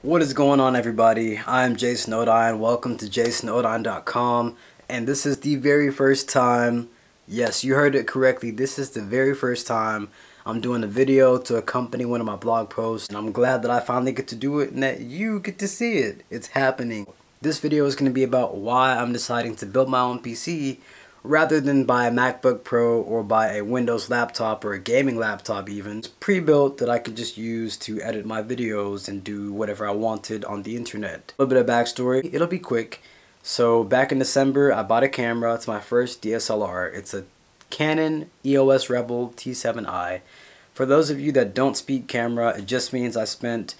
What is going on, everybody? I'm Jason Odine. Welcome to jasonodine.com, and this is the very first time, yes, you heard it correctly, this is the very first time I'm doing a video to accompany one of my blog posts, and I'm glad that I finally get to do it and that you get to see it. It's happening. This video is going to be about why I'm deciding to build my own PC rather than buy a MacBook Pro or buy a Windows laptop or a gaming laptop even. It's pre-built that I could just use to edit my videos and do whatever I wanted on the internet. A little bit of backstory, it'll be quick. So back in December, I bought a camera. It's my first DSLR. It's a Canon EOS Rebel T7i. For those of you that don't speak camera, it just means I spent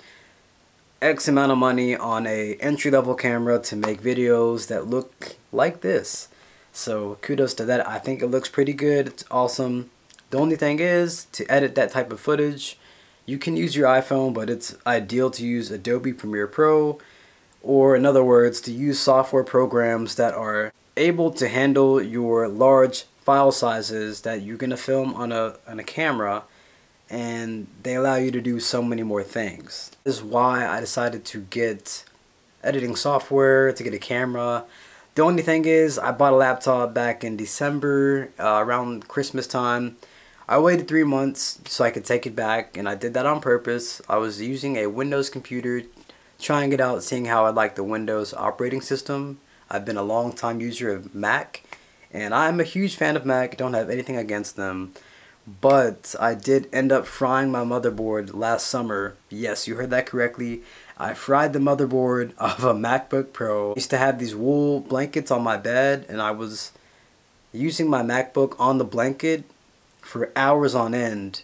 X amount of money on a entry-level camera to make videos that look like this. So kudos to that. I think it looks pretty good. It's awesome. The only thing is, to edit that type of footage, you can use your iPhone, but it's ideal to use Adobe Premiere Pro, or in other words, to use software programs that are able to handle your large file sizes that you're going to film on a camera, and they allow you to do so many more things. This is why I decided to get editing software, to get a camera. The only thing is, I bought a laptop back in December, around Christmas time. I waited 3 months so I could take it back, and I did that on purpose. I was using a Windows computer, trying it out, seeing how I like the Windows operating system. I've been a long time user of Mac, and I'm a huge fan of Mac. Don't have anything against them. But I did end up frying my motherboard last summer. Yes, you heard that correctly. I fried the motherboard of a MacBook Pro. I used to have these wool blankets on my bed, and I was using my MacBook on the blanket for hours on end.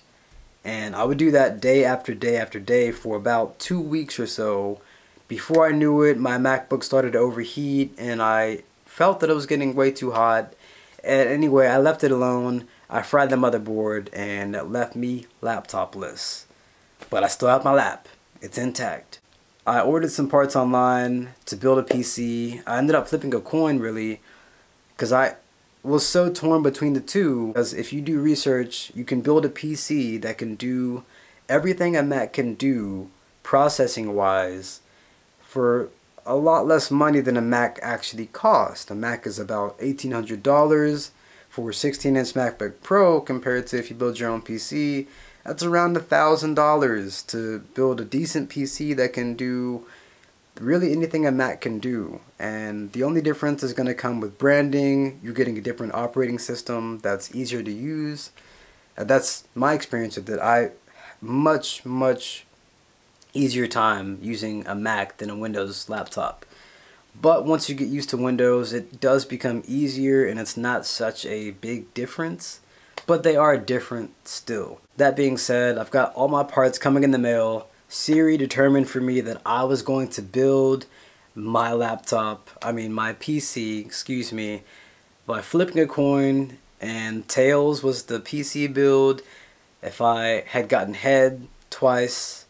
And I would do that day after day after day for about 2 weeks or so. Before I knew it, my MacBook started to overheat, and I felt that it was getting way too hot. And anyway, I left it alone. I fried the motherboard, and it left me laptopless. But I still have my lap. It's intact. I ordered some parts online to build a PC. I ended up flipping a coin, really, because I was so torn between the two. Because if you do research, you can build a PC that can do everything a Mac can do, processing-wise, for a lot less money than a Mac actually costs. A Mac is about $1,800 for a 16-inch MacBook Pro, compared to if you build your own PC, that's around $1,000 to build a decent PC that can do really anything a Mac can do. And the only difference is going to come with branding. You're getting a different operating system that's easier to use. That's my experience with it. I much easier time using a Mac than a Windows laptop. But once you get used to Windows, it does become easier, and it's not such a big difference. But they are different still. That being said, I've got all my parts coming in the mail. Siri determined for me that I was going to build my my PC, excuse me, by flipping a coin, and tails was the PC build. If I had gotten heads twice,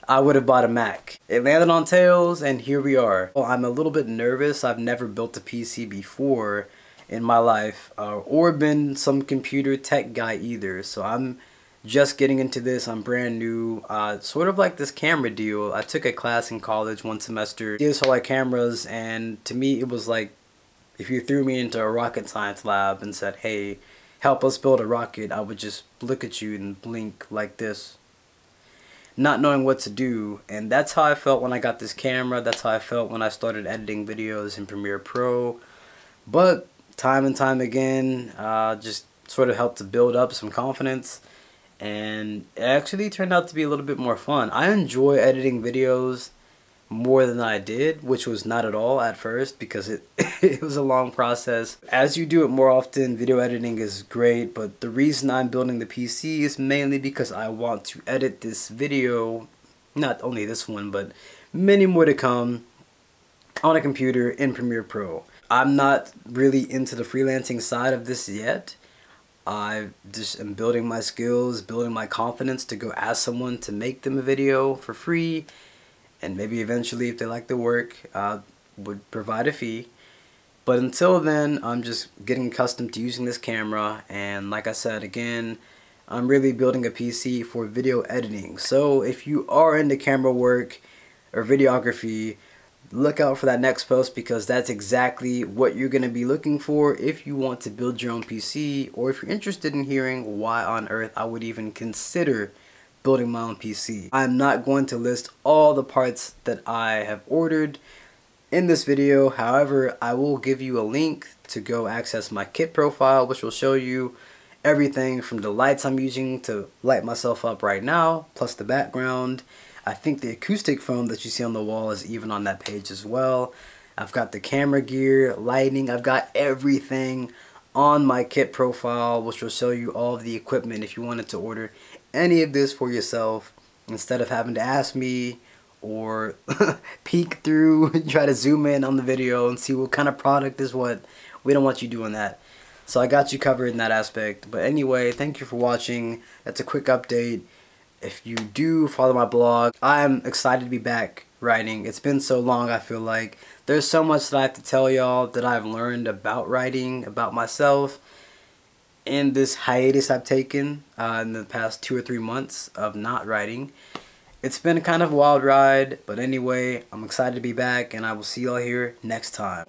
I would have bought a Mac. It landed on tails, and here we are. Well, I'm a little bit nervous. I've never built a PC before in my life, or been some computer tech guy either. So I'm just getting into this. I'm brand new. Sort of like this camera deal. I took a class in college one semester, DSLR cameras, and to me it was like if you threw me into a rocket science lab and said, hey, help us build a rocket, I would just look at you and blink like this, not knowing what to do. And that's how I felt when I got this camera. That's how I felt when I started editing videos in Premiere Pro. But time and time again, just sort of helped to build up some confidence, and it actually turned out to be a little bit more fun. I enjoy editing videos more than I did, which was not at all at first, because it was a long process. As you do it more often, video editing is great, but the reason I'm building the PC is mainly because I want to edit this video, not only this one, but many more to come, on a computer in Premiere Pro. I'm not really into the freelancing side of this yet. I just am building my skills, building my confidence to go ask someone to make them a video for free, and maybe eventually, if they like the work, would provide a fee. But until then, I'm just getting accustomed to using this camera, and like I said again, I'm really building a PC for video editing. So if you are into camera work or videography, look out for that next post, because that's exactly what you're going to be looking for if you want to build your own PC, or if you're interested in hearing why on earth I would even consider building my own PC. I'm not going to list all the parts that I have ordered in this video. However, I will give you a link to go access my kit profile, which will show you everything from the lights I'm using to light myself up right now, plus the background. I think the acoustic foam that you see on the wall is even on that page as well. I've got the camera gear, lighting, I've got everything on my kit profile, which will show you all of the equipment if you wanted to order any of this for yourself, instead of having to ask me or peek through and try to zoom in on the video and see what kind of product is what. We don't want you doing that. So I got you covered in that aspect. But anyway, thank you for watching. That's a quick update. If you do follow my blog, I'm excited to be back writing. It's been so long, I feel like. There's so much that I have to tell y'all that I've learned about writing, about myself, in this hiatus I've taken in the past 2 or 3 months of not writing. It's been kind of a wild ride, but anyway, I'm excited to be back, and I will see y'all here next time.